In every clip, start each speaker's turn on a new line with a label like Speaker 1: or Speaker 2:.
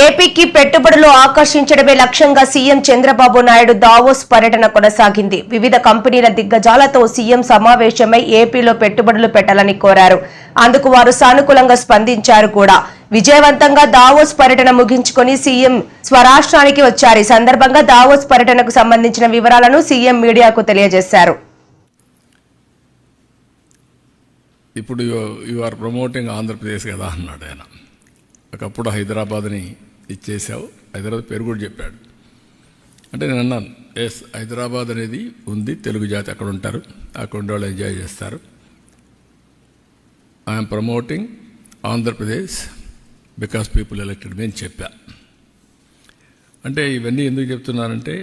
Speaker 1: ఏపీకి పెట్టుబడులు ఆకర్షించడమే లక్ష్యంగా సీఎం చంద్రబాబు నాయుడు దావోస్ పర్యటన కొనసాగింది. వివిధ కంపెనీల దిగ్గజాలతో సీఎం సమావేశమై ఏపీలో పెట్టుబడులు పెట్టాలని కోరారు. అందుకు వారు సానుకూలంగా స్పందించారు కూడా. విజయవంతంగా దావోస్ పర్యటన ముగించుకొని సీఎం స్వరాష్ట్రానికి వచ్చారు. ఈ సందర్భంగా దావోస్ పర్యటనకు సంబంధించిన వివరాలను సీఎం మీడియాకు తెలియజేశారు.
Speaker 2: ఇప్పుడు యు ఆర్ ప్రమోటింగ్ ఆంధ్రప్రదేశ్ కదా అన్నాడు ఆయన. ఒకప్పుడు హైదరాబాద్ని ఇచ్చేసావు, హైదరాబాద్ పేరు కూడా చెప్పాడు. అంటే నేను అన్నాను, ఎస్ హైదరాబాద్ అనేది ఉంది, తెలుగు జాతి అక్కడ ఉంటారు, అక్కడ ఉండే వాళ్ళు ఎంజాయ్ చేస్తారు. I'm promoting Andhra Pradesh because people elected me అని చెప్పా. అంటే ఇవన్నీ ఎందుకు చెప్తున్నానంటే,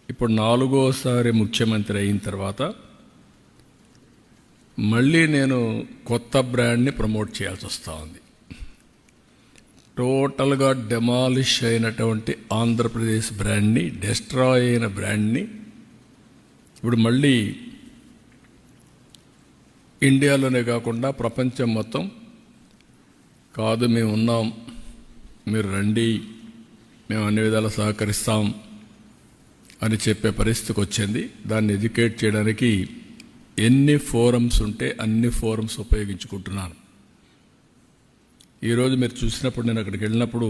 Speaker 2: ఇప్పుడు 4వ ముఖ్యమంత్రి అయిన తర్వాత మళ్ళీ నేను కొత్త బ్రాండ్ని ప్రమోట్ చేయాల్సి వస్తూ ఉంది. టోటల్గా డెమాలిష్ అయినటువంటి ఆంధ్రప్రదేశ్ బ్రాండ్ని, డెస్ట్రాయ్ అయిన బ్రాండ్ని ఇప్పుడు మళ్ళీ ఇండియాలోనే కాకుండా ప్రపంచం మొత్తం కాదు, మేము ఉన్నాం, మీరు రండి, మేము అన్ని విధాలా సహకరిస్తాం అని చెప్పే పరిస్థితికి వచ్చింది. దాన్ని ఎడ్యుకేట్ చేయడానికి ఎన్ని ఫోరమ్స్ ఉంటే అన్ని ఫోరమ్స్ ఉపయోగించుకుంటున్నాను. ఈరోజు మీరు చూసినప్పుడు, నేను అక్కడికి వెళ్ళినప్పుడు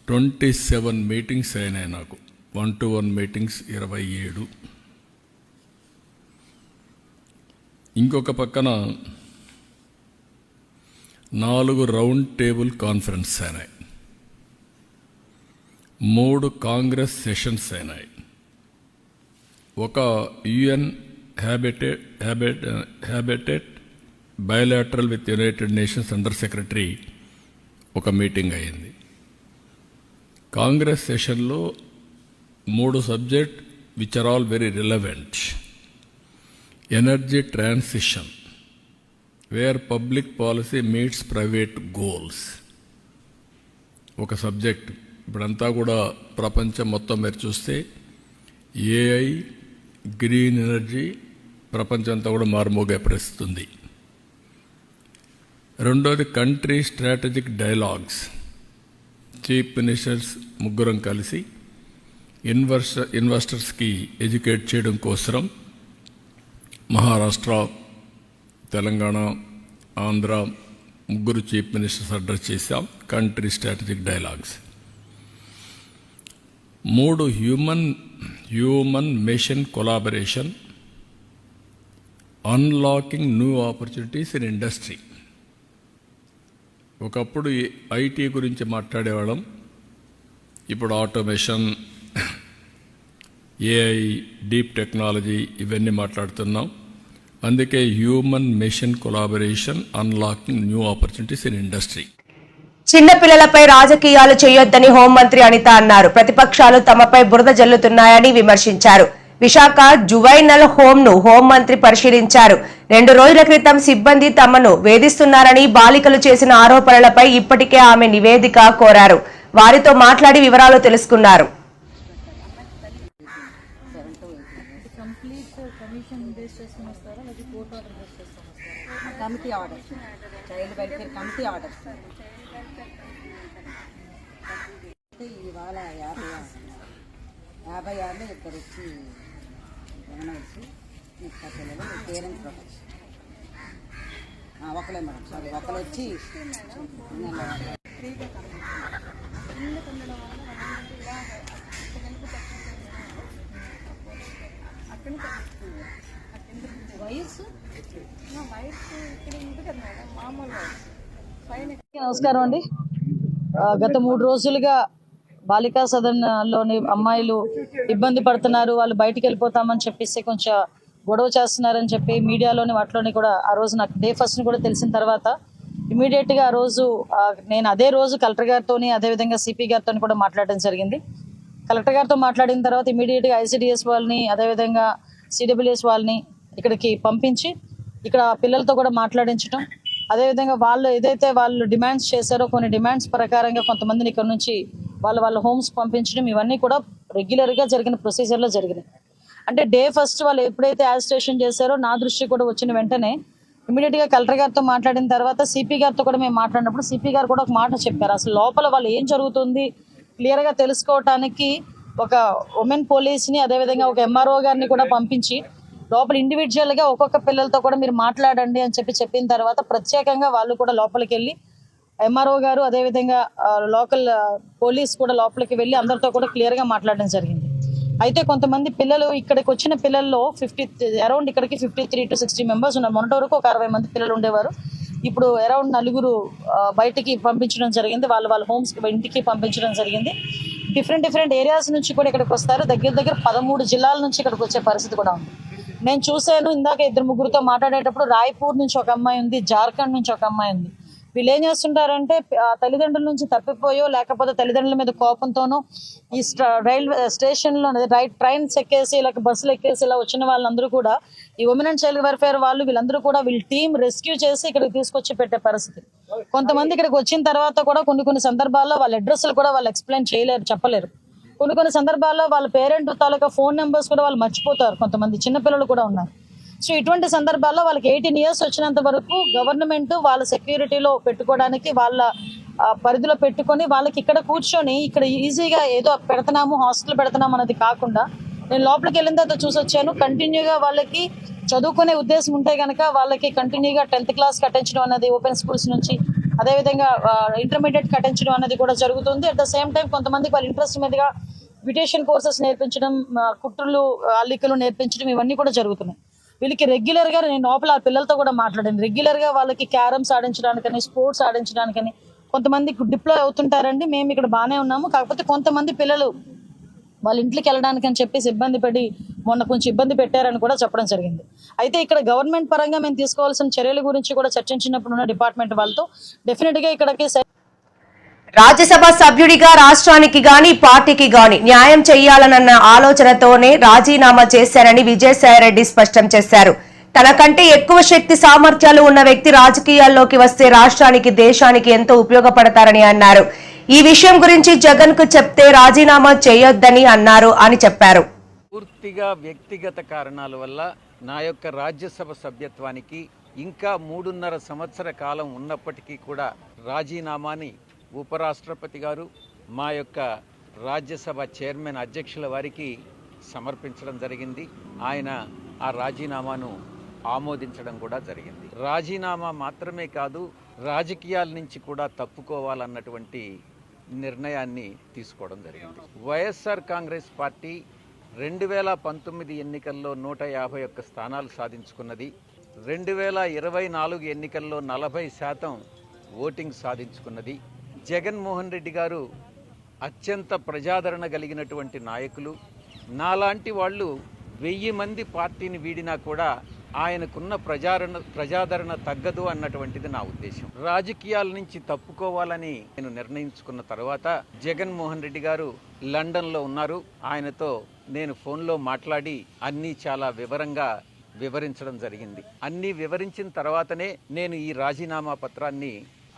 Speaker 2: 27 మీటింగ్స్ అయినాయి నాకు. 1-to-1 meetings 27. ఇంకొక పక్కన 4 రౌండ్ టేబుల్ కాన్ఫరెన్స్ అయినాయి, 3 కాంగ్రెస్ సెషన్స్ అయినాయి, ఒక UN habitat bilateral with United Nations under secretary ఒక మీటింగ్ అయింది. కాంగ్రెస్ సెషన్లో 3 subject which are all very relevant. Energy transition, where public policy meets private goals ఒక సబ్జెక్ట్. ఇప్పుడంతా కూడా ప్రపంచం మొత్తం మీరు చూస్తే ఏఐ, గ్రీన్ ఎనర్జీ ప్రపంచం అంతా కూడా మారుమోగే పరిస్థితి ఉంది. రెండోది country strategic dialogues. Chief ministers ముగ్గురం కలిసి ఇన్వెస్టర్స్కి ఎడ్యుకేట్ చేయడం కోసం మహారాష్ట్ర, తెలంగాణ, ఆంధ్ర ముగ్గురు చీఫ్ మినిస్టర్స్ అడ్రస్ చేశాం. Country strategic dialogues. 3 human machine collaboration, unlocking new opportunities in industry. ఒకప్పుడు ఐటీ గురించి మాట్లాడేవాళ్ళం, ఇప్పుడు ఆటోమేషన్, ఏఐ, డీప్ టెక్నాలజీ ఇవన్నీ మాట్లాడుతున్నాం. అందుకే human machine collaboration, unlocking new opportunities in industry.
Speaker 1: చిన్నపిల్లలపై రాజకీయాలు చేయొద్దని హోంమంత్రి అనిత అన్నారు. ప్రతిపక్షాలు తమపై బురద జల్లుతున్నాయని విమర్శించారు. విశాఖ జువైనల్ హోమ్ ను హోంమంత్రి పరిశీలించారు. 2 రోజుల క్రితం సిబ్బంది తమను వేధిస్తున్నారని బాలికలు చేసిన ఆరోపణలపై ఇప్పటికే ఆమె నివేదిక కోరారు. వారితో మాట్లాడి వివరాలు తెలుసుకున్నారు.
Speaker 3: ఇవాళ 50 ఏళ్ళు ఇద్దరు వచ్చి వచ్చి పిల్లలు పేరెంట్స్ ప్రొటెక్షన్ ఒకలే మేడం, సారీ ఒకరు వచ్చి
Speaker 4: నమస్కారం అండి. గత 3 రోజులుగా బాలికా సదన్లోని అమ్మాయిలు ఇబ్బంది పడుతున్నారు, వాళ్ళు బయటికి వెళ్ళిపోతామని చెప్పేసి కొంచెం గొడవ చేస్తున్నారని చెప్పి మీడియాలోని వాటిలోని కూడా ఆ రోజు నాకు డే ఫస్ట్ కూడా తెలిసిన తర్వాత ఇమీడియట్గా ఆ రోజు నేను అదే రోజు కలెక్టర్ గారితో అదేవిధంగా సిపి గారితో కూడా మాట్లాడడం జరిగింది. కలెక్టర్ గారితో మాట్లాడిన తర్వాత ఇమీడియట్గా ఐసిడిఎస్ వాళ్ళని అదేవిధంగా సిడబ్ల్యూఎస్ వాళ్ళని ఇక్కడికి పంపించి ఇక్కడ పిల్లలతో కూడా మాట్లాడించడం, అదేవిధంగా వాళ్ళు ఏదైతే వాళ్ళు డిమాండ్స్ చేశారో కొన్ని డిమాండ్స్ ప్రకారంగా కొంతమందిని ఇక్కడ నుంచి వాళ్ళ హోమ్స్ పంపించడం ఇవన్నీ కూడా రెగ్యులర్గా జరిగిన ప్రొసీజర్లో జరిగినాయి. అంటే డే ఫస్ట్ వాళ్ళు ఎప్పుడైతే యాజిటేషన్ చేశారో నా దృష్టి కూడా వచ్చిన వెంటనే ఇమీడియట్గా కలెక్టర్ గారితో మాట్లాడిన తర్వాత సిపి గారితో కూడా మేము మాట్లాడినప్పుడు సిపి గారు కూడా ఒక మాట చెప్పారు. అసలు లోపల వాళ్ళు ఏం జరుగుతుంది క్లియర్గా తెలుసుకోవటానికి ఒక ఉమెన్ పోలీస్ని అదేవిధంగా ఒక ఎంఆర్ఓ గారిని కూడా పంపించి లోపల ఇండివిజువల్గా ఒక్కొక్క పిల్లలతో కూడా మీరు మాట్లాడండి అని చెప్పిన తర్వాత ప్రత్యేకంగా వాళ్ళు కూడా లోపలికి వెళ్ళి ఎంఆర్ఓ గారు అదేవిధంగా లోకల్ పోలీస్ కూడా లోపలికి వెళ్ళి అందరితో కూడా క్లియర్గా మాట్లాడడం జరిగింది. అయితే కొంతమంది పిల్లలు ఇక్కడికి వచ్చిన పిల్లల్లో అరౌండ్ ఇక్కడికి 53 to 60 మెంబర్స్ ఉన్నారు. మొన్నటి వరకు ఒక 60 మంది పిల్లలు ఉండేవారు. ఇప్పుడు అరౌండ్ 4 బయటికి పంపించడం జరిగింది. వాళ్ళ హోమ్స్ ఇంటికి పంపించడం జరిగింది. డిఫరెంట్ ఏరియాస్ నుంచి కూడా ఇక్కడికి వస్తారు. దగ్గర 13 జిల్లాల నుంచి ఇక్కడికి వచ్చే పరిస్థితి కూడా ఉంది. నేను చూశాను ఇందాక 2-3 మాట్లాడేటప్పుడు రాయ్పూర్ నుంచి ఒక అమ్మాయి ఉంది, జార్ఖండ్ నుంచి ఒక అమ్మాయి ఉంది. వీళ్ళు ఏం చేస్తుంటారంటే తల్లిదండ్రుల నుంచి తప్పిపోయో లేకపోతే తల్లిదండ్రుల మీద కోపంతోనో ఈ రైల్వే స్టేషన్లో ట్రైన్స్ ఎక్కేసి లేక బస్సులు ఎక్కేసి ఇలా వచ్చిన వాళ్ళందరూ కూడా ఈ ఉమెన్ అండ్ చైల్డ్ వెల్ఫేర్ వీళ్ళందరూ కూడా వీళ్ళ టీం రెస్క్యూ చేసి ఇక్కడికి తీసుకొచ్చి పెట్టే పరిస్థితి. కొంతమంది ఇక్కడికి వచ్చిన తర్వాత కూడా కొన్ని సందర్భాల్లో వాళ్ళ అడ్రస్లు కూడా వాళ్ళు ఎక్స్ప్లెయిన్ చేయలేరు, చెప్పలేరు. కొన్ని సందర్భాల్లో వాళ్ళ పేరెంట్ తాలూకా ఫోన్ నెంబర్స్ కూడా వాళ్ళు మర్చిపోతారు. కొంతమంది చిన్నపిల్లలు కూడా ఉన్నారు. సో ఇటువంటి సందర్భాల్లో వాళ్ళకి 18 years వచ్చినంత వరకు గవర్నమెంట్ వాళ్ళ సెక్యూరిటీలో పెట్టుకోవడానికి వాళ్ళ పరిధిలో పెట్టుకొని వాళ్ళకి ఇక్కడ కూర్చొని ఇక్కడ ఈజీగా ఏదో పెడుతున్నాము హాస్టల్ పెడుతున్నాము అన్నది కాకుండా నేను లోపలికి వెళ్ళిన తర్వాత చూసి వచ్చాను. కంటిన్యూగా వాళ్ళకి చదువుకునే ఉద్దేశం ఉంటే కనుక వాళ్ళకి కంటిన్యూగా 10th class కట్టించడం అన్నది ఓపెన్ స్కూల్స్ నుంచి అదేవిధంగా ఇంటర్మీడియట్ కట్టించడం అన్నది కూడా జరుగుతుంది. అట్ ద సేమ్ టైం కొంతమందికి వాళ్ళ ఇంట్రెస్ట్ మీదుగా బ్యూటిషియన్ కోర్సెస్ నేర్పించడం, కుట్రలు అల్లికలు నేర్పించడం ఇవన్నీ కూడా జరుగుతున్నాయి. వీళ్ళకి రెగ్యులర్గా నేను లోపల ఆ పిల్లలతో కూడా మాట్లాడాను. రెగ్యులర్గా వాళ్ళకి క్యారమ్స్ ఆడించడానికని, స్పోర్ట్స్ ఆడించడానికని కొంతమంది డిప్లాయ్ అవుతుంటారండి. మేము ఇక్కడ బాగానే ఉన్నాము, కాకపోతే కొంతమంది పిల్లలు వాళ్ళ ఇంట్లోకి వెళ్ళడానికి అని చెప్పేసి ఇబ్బంది పడి మొన్న కొంచెం ఇబ్బంది పెట్టారని కూడా చెప్పడం జరిగింది. అయితే ఇక్కడ గవర్నమెంట్ పరంగా మేము తీసుకోవాల్సిన చర్యల గురించి కూడా చర్చించినప్పుడు ఉన్న డిపార్ట్మెంట్ వాళ్ళతో డెఫినెట్గా ఇక్కడికి
Speaker 1: రాజ్యసభ సభ్యుడిగా రాష్ట్రానికి గాని పార్టీకి గాని న్యాయం చేయాలన్న ఆలోచనతోనే రాజీనామా చేశారని విజయసాయిరెడ్డి స్పష్టం చేశారు. తనకంటే ఎక్కువ శక్తి సామర్థ్యాలు ఉన్న వ్యక్తి రాజకీయాల్లోకి వస్తే రాష్ట్రానికి దేశానికి ఎంతో ఉపయోగపడతారని అన్నారు. ఈ విషయం గురించి జగన్ కు చెప్తే రాజీనామా చేయొద్దని అన్నారు అని చెప్పారు.
Speaker 5: పూర్తిగా వ్యక్తిగత కారణాల వల్ల నా యొక్క రాజ్యసభ సభ్యత్వానికి ఇంకా 3.5 సంవత్సర కాలం ఉన్నప్పటికీ కూడా రాజీనామాని ఉపరాష్ట్రపతి గారు మా యొక్క రాజ్యసభ చైర్మన్ అధ్యక్షుల వారికి సమర్పించడం జరిగింది. ఆయన ఆ రాజీనామాను ఆమోదించడం కూడా జరిగింది. రాజీనామా మాత్రమే కాదు, రాజకీయాల నుంచి కూడా తప్పుకోవాలన్నటువంటి నిర్ణయాన్ని తీసుకోవడం జరిగింది. వైఎస్ఆర్ కాంగ్రెస్ పార్టీ 2019 ఎన్నికల్లో 151 స్థానాలు సాధించుకున్నది. 2024 ఎన్నికల్లో 40% ఓటింగ్ సాధించుకున్నది. జగన్మోహన్ రెడ్డి గారు అత్యంత ప్రజాదరణ కలిగినటువంటి నాయకులు. నాలాంటి వాళ్ళు 1000 మంది పార్టీని వీడినా కూడా ఆయనకున్న ప్రజాదరణ తగ్గదు అన్నటువంటిది నా ఉద్దేశం. రాజకీయాల నుంచి తప్పుకోవాలని నేను నిర్ణయించుకున్న తర్వాత జగన్మోహన్ రెడ్డి గారు లండన్లో ఉన్నారు. ఆయనతో నేను ఫోన్లో మాట్లాడి అన్నీ చాలా వివరంగా వివరించడం జరిగింది. అన్నీ వివరించిన తర్వాతనే నేను ఈ రాజీనామా పత్రాన్ని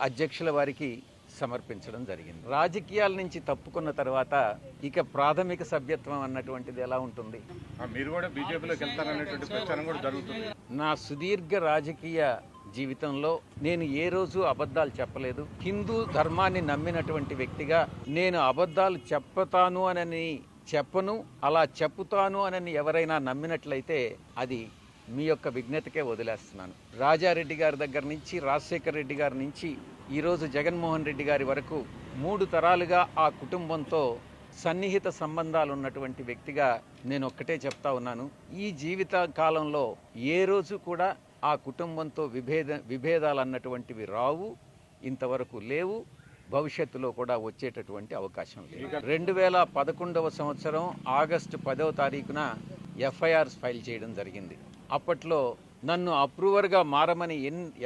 Speaker 5: అధ్యక్షుల వారికి సమర్పించడం జరిగింది. రాజకీయాల నుంచి తప్పుకున్న తర్వాత ఇక ప్రాథమిక సభ్యత్వం అన్నటువంటిది ఎలా ఉంటుంది?
Speaker 6: మీరు కూడా బీజేపీలోకి వెళ్తారనేటువంటి ప్రచారం కూడా జరుగుతుంది.
Speaker 5: నా సుదీర్ఘ రాజకీయ జీవితంలో నేను ఏ రోజు అబద్ధాలు చెప్పలేదు. హిందూ ధర్మాన్ని నమ్మినటువంటి వ్యక్తిగా నేను అబద్ధాలు చెప్తాను అని చెప్పను. అలా చెప్పుతాను అని ఎవరైనా నమ్మినట్లయితే అది మీ యొక్క విజ్ఞతకే వదిలేస్తున్నాను. రాజారెడ్డి గారి దగ్గర నుంచి, రాజశేఖర రెడ్డి గారి నుంచి ఈరోజు జగన్మోహన్ రెడ్డి గారి వరకు 3 తరాలుగా ఆ కుటుంబంతో సన్నిహిత సంబంధాలు ఉన్నటువంటి వ్యక్తిగా నేను ఒక్కటే చెప్తా ఉన్నాను. ఈ జీవిత కాలంలో ఏ రోజు కూడా ఆ కుటుంబంతో విభేదాలు అన్నటువంటివి రావు, ఇంతవరకు లేవు, భవిష్యత్తులో కూడా వచ్చేటటువంటి అవకాశం లేదు. 2011వ సంవత్సరం ఆగస్టు 10వ తారీఖున ఎఫ్ఐఆర్ ఫైల్ చేయడం జరిగింది. అప్పట్లో నన్ను అప్రూవర్గా మారమని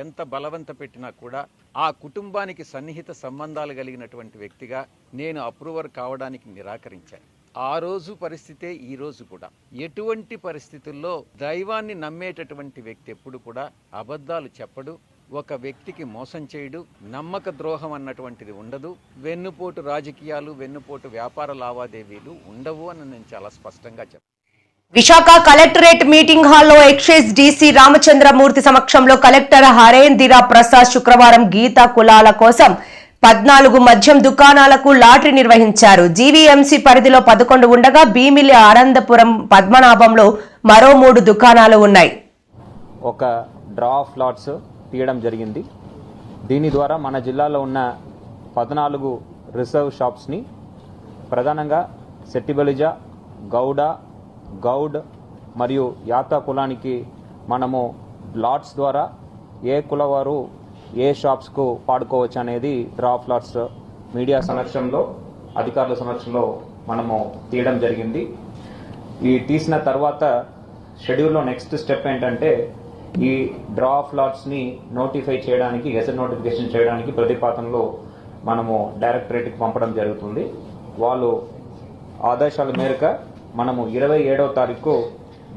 Speaker 5: ఎంత బలవంత పెట్టినా కూడా ఆ కుటుంబానికి సన్నిహిత సంబంధాలు కలిగినటువంటి వ్యక్తిగా నేను అప్రూవర్ కావడానికి నిరాకరించాను. ఆ రోజు పరిస్థితే ఈ రోజు కూడా. ఎటువంటి పరిస్థితుల్లో దైవాన్ని నమ్మేటటువంటి వ్యక్తి ఎప్పుడు కూడా అబద్ధాలు చెప్పడు, ఒక వ్యక్తికి మోసం చేయడు, నమ్మక ద్రోహం అన్నటువంటిది ఉండదు, వెన్నుపోటు రాజకీయాలు, వెన్నుపోటు వ్యాపార లావాదేవీలు ఉండవు అని నేను చాలా స్పష్టంగా చెప్పాను.
Speaker 1: విశాఖ కలెక్టరేట్ మీటింగ్ హాల్లో ఎక్సైజ్ డీసీ రామచంద్రమూర్తి సమక్షంలో కలెక్టర్ హరేంద్ర ప్రసాద్ శుక్రవారం గీతా కులాల కోసం 14 మద్యం దుకాణాలకు లాటరీ నిర్వహించారు. జీవీఎంసీ పరిధిలో 11 ఉండగా భీమిలి, ఆనందపురం, పద్మనాభంలో మరో 3 దుకాణాలు ఉన్నాయి.
Speaker 7: ఒక డ్రా ఆఫ్ లాట్స్ తీయడం జరిగింది. దీని ద్వారా మన జిల్లాలో ఉన్న 14 రిజర్వ్ షాప్స్ని ప్రధానంగా సెట్టిబలిజ, గౌడ, గౌడ్ మరియు యాతా కులానికి మనము లాట్స్ ద్వారా ఏ కులవారు ఏ షాప్స్కు పాడుకోవచ్చు అనేది డ్రా ఆఫ్ లాట్స్ మీడియా సమక్షంలో, అధికారుల సమక్షంలో మనము తీయడం జరిగింది. ఈ తీసిన తర్వాత షెడ్యూల్లో నెక్స్ట్ స్టెప్ ఏంటంటే ఈ డ్రా ఆఫ్ లాట్స్ని నోటిఫై చేయడానికి, గెజెట్ నోటిఫికేషన్ చేయడానికి ప్రతిపాదనలో మనము డైరెక్టరేట్కి పంపడం జరుగుతుంది. వాళ్ళు ఆదేశాల మేరకు మనము 27వ తారీఖు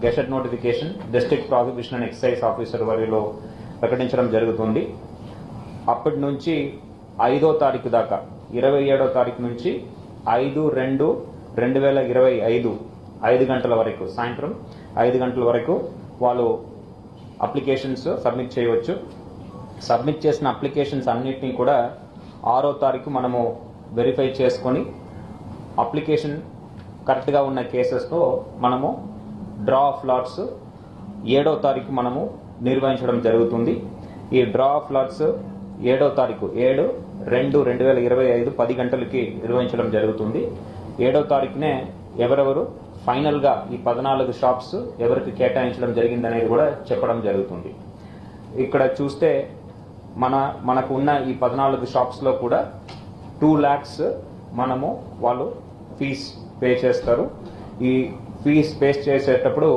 Speaker 7: gazette notification district prosecution and excise officer వారిలో ప్రకటించడం జరుగుతుంది. అప్పటి నుంచి 5వ తారీఖు దాకా, 27వ తారీఖు నుంచి 5/2/2025 5 గంటల వరకు, సాయంత్రం 5 గంటల వరకు వాళ్ళు అప్లికేషన్స్ సబ్మిట్ చేయవచ్చు. సబ్మిట్ చేసిన అప్లికేషన్స్ అన్నిటినీ కూడా 6వ తారీఖు మనము వెరిఫై చేసుకొని అప్లికేషన్ కరెక్ట్గా ఉన్న కేసెస్తో మనము డ్రా ఆఫ్ లాట్స్ 7వ తారీఖు మనము నిర్వహించడం జరుగుతుంది. ఈ డ్రా ఆఫ్ లాట్స్ 7వ తారీఖు 7/2/2025 10 గంటలకి నిర్వహించడం జరుగుతుంది. 7వ తారీఖునే ఎవరెవరు ఫైనల్గా ఈ 14 షాప్స్ ఎవరికి కేటాయించడం జరిగిందనేది కూడా చెప్పడం జరుగుతుంది. ఇక్కడ చూస్తే మనకు ఉన్న ఈ 14 షాప్స్లో కూడా 2 lakhs మనము వాళ్ళు ఫీజ్ పే చేస్తారు. ఈ ఫీజ్ పే చేసేటప్పుడు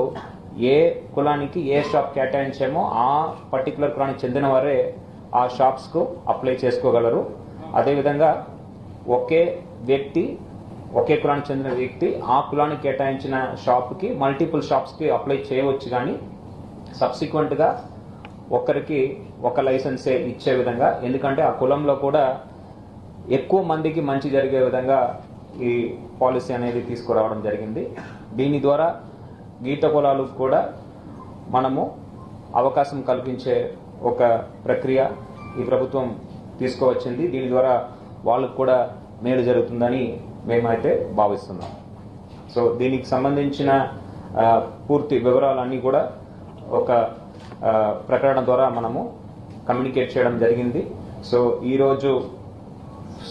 Speaker 7: ఏ కులానికి ఏ షాప్ కేటాయించామో ఆ పర్టికులర్ కులానికి చెందిన వారే ఆ షాప్స్కు అప్లై చేసుకోగలరు. అదేవిధంగా ఒకే కులానికి చెందిన వ్యక్తి ఆ కులానికి కేటాయించిన షాప్కి మల్టిపుల్ షాప్స్కి అప్లై చేయవచ్చు. కానీ సబ్సిక్వెంట్గా ఒకరికి ఒక లైసెన్సే ఇచ్చే విధంగా, ఎందుకంటే ఆ కులంలో కూడా ఎక్కువ మందికి మంచి జరిగే విధంగా ఈ పాలసీ అనేది తీసుకురావడం జరిగింది. దీని ద్వారా గీత కులాలకు కూడా మనము అవకాశం కల్పించే ఒక ప్రక్రియ ఈ ప్రభుత్వం తీసుకువచ్చింది. దీని ద్వారా వాళ్ళకు కూడా మేలు జరుగుతుందని మేమైతే భావిస్తున్నాం. సో దీనికి సంబంధించిన పూర్తి వివరాలన్నీ కూడా ఒక ప్రకటన ద్వారా మనము కమ్యూనికేట్ చేయడం జరిగింది. సో ఈరోజు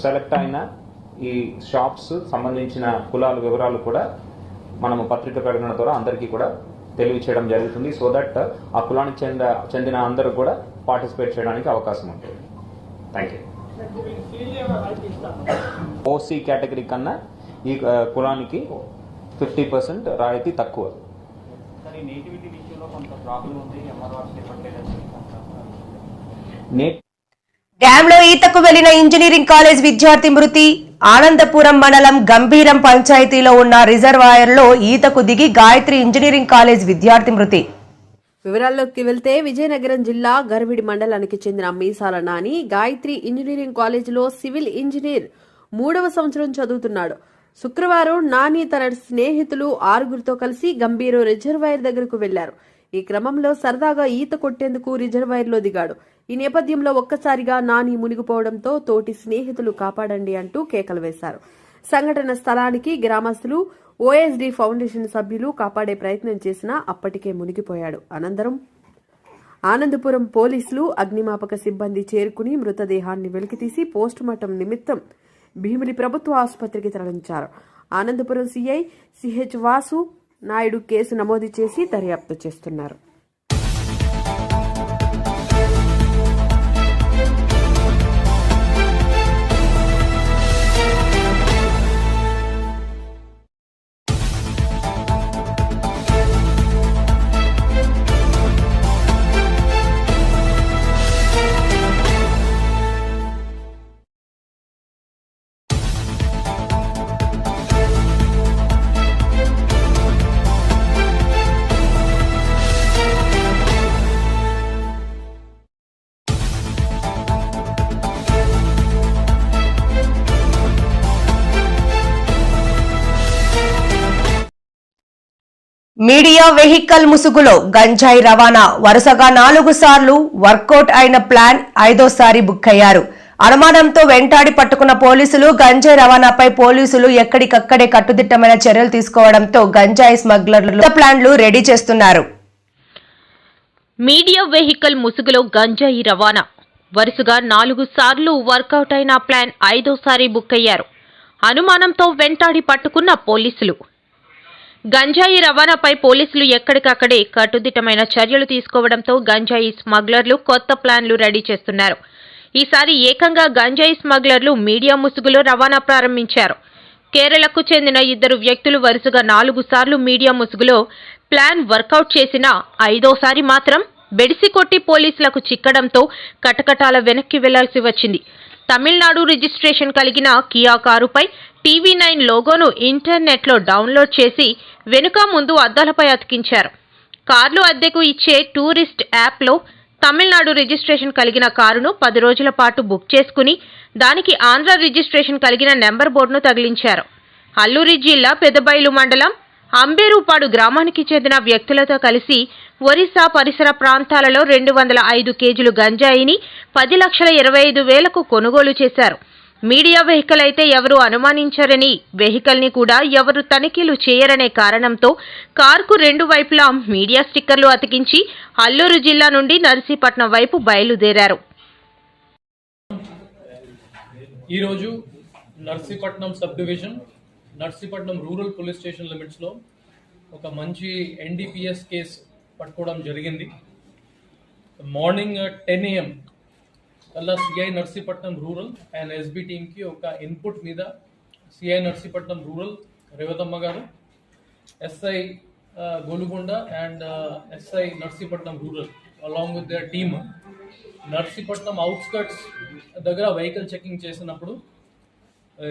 Speaker 7: సెలెక్ట్ అయిన ఈ షాప్స్ సంబంధించిన కులాల వివరాలు కూడా మనము పత్రిక ప్రకటన ద్వారా అందరికీ కూడా తెలియచేయడం జరుగుతుంది. సో దట్ ఆ కులానికి చెందిన అందరూ కూడా పార్టిసిపేట్ చేయడానికి అవకాశం ఉంటుంది. Thank you. ఓసీ కేటగిరీ కన్నా ఈ కులానికి 50% రాయితీ తక్కువ.
Speaker 1: డ్యాంలో ఈతకు వెళ్లిన ఇంజనీరింగ్ కాలేజ్ విద్యార్థి మృతి. ఆనందపురం మండలం గంభీరం పంచాయతీలో ఉన్న రిజర్వాయర్లో ఈతకు దిగి గాయత్రి ఇంజనీరింగ్ కాలేజ్ విద్యార్థి మృతి.
Speaker 8: వివరాల్లోకి వెళ్తే విజయనగరం జిల్లా గర్విడి మండలానికి చెందిన మీసాల నాని గాయత్రి ఇంజనీరింగ్ కాలేజీలో సివిల్ ఇంజనీర్ 3వ సంవత్సరం చదువుతున్నాడు. శుక్రవారం నాని తన స్నేహితులు 6గురితో కలిసి గంభీరం రిజర్వాయర్ దగ్గరకు వెళ్లారు. ఈ క్రమంలో సరదాగా ఈత కొట్టేందుకు రిజర్వాయర్లో దిగాడు. ఈ నేపథ్యంలో ఒక్కసారిగా నాని మునిగిపోవడంతో తోటి స్నేహితులు కాపాడండి అంటూ కేకలు వేశారు. సంఘటన స్థలానికి గ్రామస్తులు, ఓఎస్డీ ఫౌండేషన్ సభ్యులు కాపాడే ప్రయత్నం చేసినా అప్పటికే మునిగిపోయాడు. అనంతరం ఆనందపురం పోలీసులు, అగ్నిమాపక సిబ్బంది చేరుకుని మృతదేహాన్ని వెలికితీసి పోస్టుమార్టం నిమిత్తం భీమిలి ప్రభుత్వ ఆసుపత్రికి తరలించారు. Anandapuram CI CH Vasu Naidu case నమోదు చేసి దర్యాప్తు చేస్తున్నారు.
Speaker 1: మీడియా వెహికల్ ముసుగులో గంజాయి రవాణా వరుసగా 4 సార్లు వర్కౌట్ అయిన ప్లాన్ 5వసారి బుక్ అయ్యారు. అనుమానంతో వెంటాడి పట్టుకున్న పోలీసులు గంజాయి రవాణాపై పోలీసులు ఎక్కడికక్కడే కట్టుదిట్టమైన చర్యలు తీసుకోవడంతో గంజాయి స్మగ్లర్లు ప్లాన్లు రెడీ చేస్తున్నారు.
Speaker 9: మీడియా వెహికల్ ముసుగులో గంజాయి రవాణా వరుసగా 4 సార్లు వర్కౌట్ అయిన ప్లాన్ 5వసారి బుక్ అయ్యారు. అనుమానంతో వెంటాడి పట్టుకున్న పోలీసులు గంజాయి రవాణాపై పోలీసులు ఎక్కడికక్కడే కట్టుదిట్టమైన చర్యలు తీసుకోవడంతో గంజాయి స్మగ్లర్లు కొత్త ప్లాన్లు రెడీ చేస్తున్నారు. ఈసారి ఏకంగా గంజాయి స్మగ్లర్లు మీడియా ముసుగులో రవాణా ప్రారంభించారు. కేరళకు చెందిన 2 వ్యక్తులు వరుసగా 4 సార్లు మీడియా ముసుగులో ప్లాన్ వర్కౌట్ చేసినా 5వసారి మాత్రం బెడిసి కొట్టి పోలీసులకు చిక్కడంతో కటకటాల వెనక్కి వెళ్లాల్సి వచ్చింది. తమిళనాడు రిజిస్ట్రేషన్ కలిగిన కియా కారుపై TV9 లోగోను ఇంటర్నెట్లో డౌన్లోడ్ చేసి వెనుక ముందు అద్దాలపై అతికించారు. కార్లు అద్దెకు ఇచ్చే టూరిస్ట్ యాప్లో తమిళనాడు రిజిస్ట్రేషన్ కలిగిన కారును 10 రోజుల పాటు బుక్ చేసుకుని దానికి ఆంధ్ర రిజిస్ట్రేషన్ కలిగిన నెంబర్ బోర్డును తగిలించారు. అల్లూరి జిల్లా పెదబైలు మండలం అంబేరుపాడు గ్రామానికి చెందిన వ్యక్తులతో కలిసి ఒరిస్సా పరిసర ప్రాంతాలలో 205 కేజీలు గంజాయిని 10,25,000కు కొనుగోలు చేశారు. మీడియా వెహికల్ అయితే ఎవరూ అనుమానించారని, వెహికల్ ని కూడా ఎవరు తనిఖీలు చేయరనే కారణంతో కారుకు 2 వైపులా మీడియా స్టిక్కర్లు అతికించి అల్లూరు జిల్లా నుండి నర్సీపట్నం వైపు బయలుదేరారు.
Speaker 10: ఈరోజు Narsipatnam sub division Narsipatnam rural police station లిమిట్స్లో ఒక మంచి NDPS కేసు పట్టుకోవడం జరిగింది. మార్నింగ్ 10 AM కల్లా CI Narsipatnam rural and SB టీమ్కి ఒక ఇన్పుట్ మీద సిఐ నర్సీపట్నం రూరల్ రేవతమ్మ గారు, SI Golugonda and SI Narsipatnam rural along with their team Narsipatnam outskirts దగ్గర వెహికల్ చెకింగ్ చేసినప్పుడు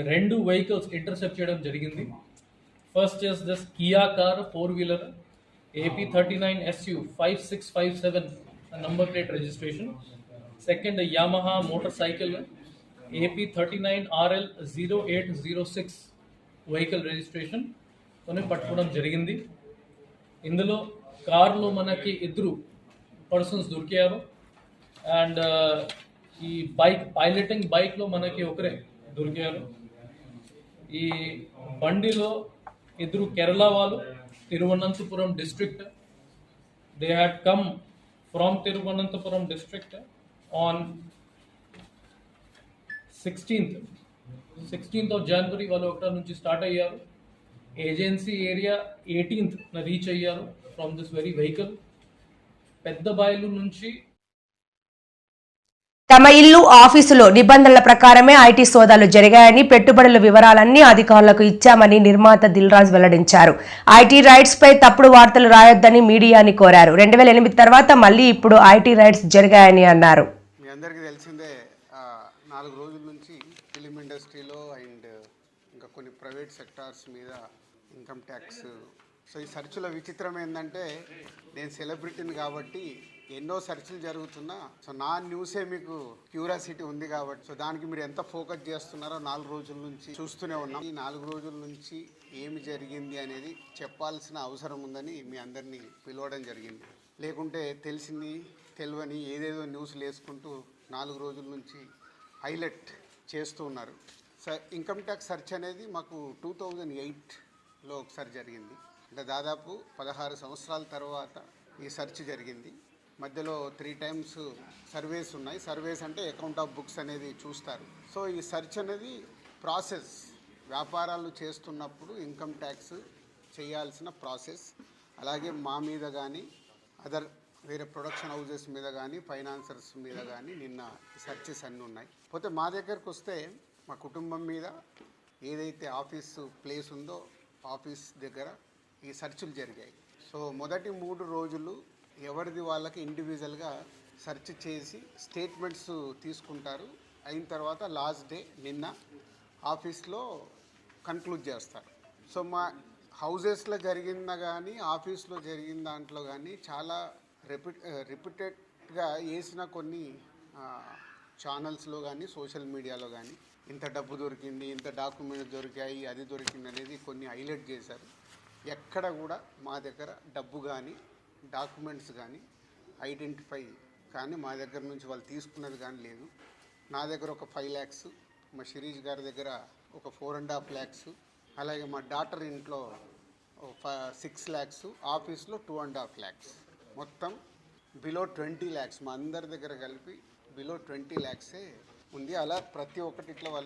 Speaker 10: 2 వెహికల్స్ ఇంటర్సెప్ట్ చేయడం జరిగింది. First is this Kia car 4-wheeler AP39 SU 5657 number plate registration. Second యామహా motor cycle AP39 RL 0806 vehicle registration కొని పట్టుకోవడం జరిగింది. ఇందులో కార్లో మనకి 2 పర్సన్స్ దొరికారు అండ్ ఈ పైలటింగ్ బైక్లో మనకి ఒకరే దొరికారు. ఈ బండిలో 2 కేరళ వాళ్ళు, Thiruvananthapuram district. They had come from Thiruvananthapuram district on 16th of January వాళ్ళు అక్కడ నుంచి స్టార్ట్ అయ్యారు. ఏజెన్సీ ఏరియా 18th రీచ్ అయ్యారు ఫ్రమ్ దిస్ వెరీ వెహికల్. పెద్ద బాయలు నుంచి
Speaker 1: తమ ఇల్లు, ఆఫీసులో నిబంధనల ప్రకారమే ఐటీ సోదాలు జరిగాయని, పెట్టుబడుల వివరాలన్నీ అధికారులకు ఇచ్చామని నిర్మాత దిల్ రాజు వెల్లడించారు. ఐటీ రైట్స్ పై తప్పుడు వార్తలు రాయొద్దని మీడియాని కోరారు. 2008 తర్వాత మళ్లీ ఇప్పుడు ఐటీ రైట్స్ జరిగాయని అన్నారు.
Speaker 11: మీ అందరికీ తెలిసిందే, 4 రోజుల నుంచి ఫిలిం ఇండస్ట్రీలో అండ్ ఇంకా కొన్ని ప్రైవేట్ సెక్టార్స్ మీద ఇన్కమ్ ట్యాక్స్. సో ఈ సర్చ్ల విచిత్రం ఏంటంటే, నేను సెలబ్రిటీని కాబట్టి ఎన్నో సెర్చ్లు జరుగుతున్నా, సో నా న్యూసే మీకు క్యూరియాసిటీ ఉంది కాబట్టి, సో దానికి మీరు ఎంత ఫోకస్ చేస్తున్నారో 4 రోజుల నుంచి చూస్తూనే ఉన్నాం. ఈ 4 రోజుల నుంచి ఏమి జరిగింది అనేది చెప్పాల్సిన అవసరం ఉందని మీ అందరినీ పిలవడం జరిగింది. లేకుంటే తెలిసింది తెలియని ఏదేదో న్యూస్లు వేసుకుంటూ 4 రోజుల నుంచి హైలైట్ చేస్తూ ఉన్నారు. సో ఇన్కమ్ ట్యాక్స్ సెర్చ్ అనేది మాకు 2008లో ఒకసారి జరిగింది. అంటే దాదాపు 16 సంవత్సరాల తర్వాత ఈ సెర్చ్ జరిగింది. మధ్యలో 3 times సర్వేస్ ఉన్నాయి. సర్వేస్ అంటే అకౌంట్ ఆఫ్ బుక్స్ అనేది చూస్తారు. సో ఈ సెర్చ్ అనేది ప్రాసెస్, వ్యాపారాలు చేస్తున్నప్పుడు ఇన్కమ్ ట్యాక్స్ చేయాల్సిన ప్రాసెస్. అలాగే మా మీద కానీ వేరే ప్రొడక్షన్ హౌజెస్ మీద కానీ ఫైనాన్సర్స్ మీద కానీ నిన్న సెర్చెస్ అన్నీ ఉన్నాయి. పోతే మా దగ్గరకు వస్తే మా కుటుంబం మీద ఏదైతే ఆఫీసు ప్లేస్ ఉందో ఆఫీస్ దగ్గర ఈ సెర్చ్లు జరిగాయి. సో మొదటి 3 రోజులు ఎవరిది వాళ్ళకి ఇండివిజువల్గా సెర్చ్ చేసి స్టేట్మెంట్స్ తీసుకుంటారు. అయిన తర్వాత లాస్ట్ డే నిన్న ఆఫీస్లో కన్క్లూడ్ చేస్తారు. సో మా హౌజెస్లో జరిగిందా కానీ ఆఫీస్లో జరిగిన దాంట్లో కానీ చాలా రిపీటెడ్గా వేసిన కొన్ని ఛానల్స్లో కానీ సోషల్ మీడియాలో కానీ ఇంత డబ్బు దొరికింది, ఇంత డాక్యుమెంట్స్ దొరికాయి, అది దొరికింది అనేది కొన్ని హైలైట్ చేశారు. ఎక్కడ కూడా మా దగ్గర డబ్బు కానీ డాక్యుమెంట్స్ కానీ ఐడెంటిఫై కానీ మా దగ్గర నుంచి వాళ్ళు తీసుకున్నది కానీ లేదు. నా దగ్గర ఒక 5 lakhs, మా శిరీష్ గారి దగ్గర ఒక 4.5 lakhs, అలాగే మా డాటర్ ఇంట్లో 6 lakhs, ఆఫీస్లో 2.5 lakhs, మొత్తం బిలో 20 lakhs. మా అందరి దగ్గర కలిపి బిలో 20 lakhs ఉంది. అలా ప్రతి ఒక్కటి ఇట్లా వాళ్ళు